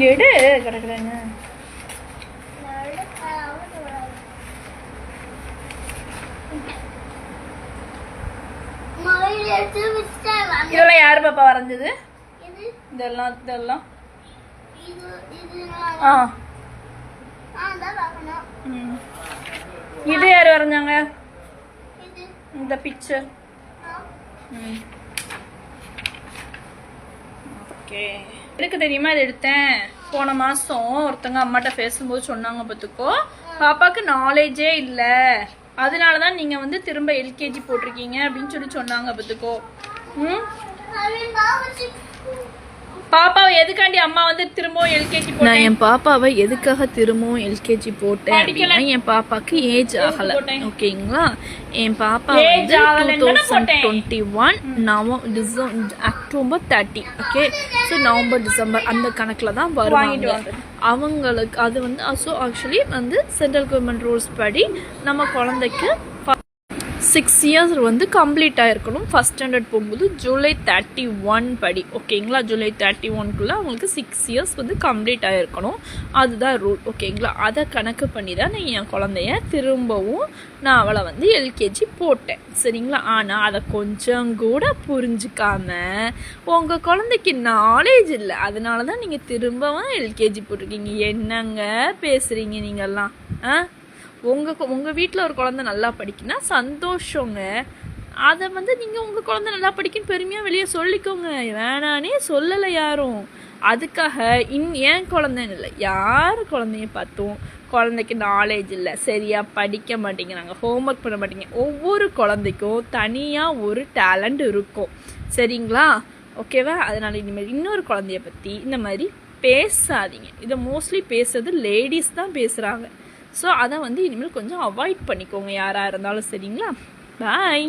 எடு கிடக்குறேன்னு இதெல்லாம் யாரு பாப்பா வரைஞ்சது? இதெல்லாம் இதெல்லாம் இது யாரு வரைஞ்சாங்க? இந்த பிக்சர். ஓகே. எனக்கு தெரியுமா இது எடுத்தேன் போன மாசம் ஒருத்தங்க அம்மாட்ட பேசும்போது சொன்னாங்க, பார்த்துக்கோ பாப்பாக்கு நாலேஜே இல்லை, அதனாலதான் நீங்க வந்து திரும்ப எல்கேஜி போட்டிருக்கீங்க அப்படின்னு சொன்னாங்க, பார்த்துக்கோ. பாப்பாவை எதுக்காண்டி அம்மா வந்து திரும்பவும் எல்கேஜி போட்டேன்? நான் என் பாப்பாவை எதுக்காக திரும்பவும் எல்கேஜி போட்டேன் அப்படின்னா, என் பாப்பாக்கு ஏஜ் ஆகல. ஓகேங்களா? என் பாப்பா வந்து 2021 October 30. Okay. So November December அந்த கணக்கில் தான் வருவாங்க அவங்களுக்கு. அது வந்து ஆக்சுவலி வந்து சென்ட்ரல் கவர்மெண்ட் ரூல்ஸ் படி நம்ம குழந்தைக்கு 6 years வந்து கம்ப்ளீட் ஆகிருக்கணும். ஃபஸ்ட் ஸ்டாண்டர்ட் போகும்போது ஜூலை 31 படி. ஓகேங்களா? ஜூலை 31க்குள்ளே அவங்களுக்கு 6 years வந்து கம்ப்ளீட் ஆகிருக்கணும். அதுதான் ரூல். ஓகேங்களா? அதை கணக்கு பண்ணி தான் நான் என் குழந்தைய திரும்பவும் நான் அவளை வந்து எல்கேஜி போட்டேன். சரிங்களா? ஆனால் அதை கொஞ்சம் கூட புரிஞ்சிக்காம உங்கள் குழந்தைக்கு நாலேஜ் இல்லை, அதனால தான் நீங்கள் திரும்பவும் எல்கேஜி போட்டிருக்கீங்க. என்னங்க பேசுகிறீங்க நீங்கள்லாம்? உங்கள் வீட்டில் ஒரு குழந்தை நல்லா படிக்குன்னா சந்தோஷங்க. அதை வந்து நீங்கள் உங்கள் குழந்தை நல்லா படிக்குன்னு பெருமையாக வெளியே சொல்லிக்கோங்க. வேணானே சொல்லலை யாரும். அதுக்காக என் குழந்தைன்னு இல்லை, யார் குழந்தைய பார்த்தோம் குழந்தைக்கு நாலேஜ் இல்லை, சரியாக படிக்க மாட்டேங்கிறாங்க, ஹோம்ஒர்க் பண்ண மாட்டேங்க. ஒவ்வொரு குழந்தைக்கும் தனியாக ஒரு டேலண்ட் இருக்கும். சரிங்களா? ஓகேவா? அதனால் இனிமேல் இன்னொரு குழந்தைய பற்றி இந்த மாதிரி பேசாதீங்க. இதை மோஸ்ட்லி பேசுறது லேடிஸ் தான் பேசுகிறாங்க. ஸோ அதை வந்து இனிமேல் கொஞ்சம் அவாய்ட் பண்ணிக்கோங்க யாராக இருந்தாலும். சரிங்களா? பாய்.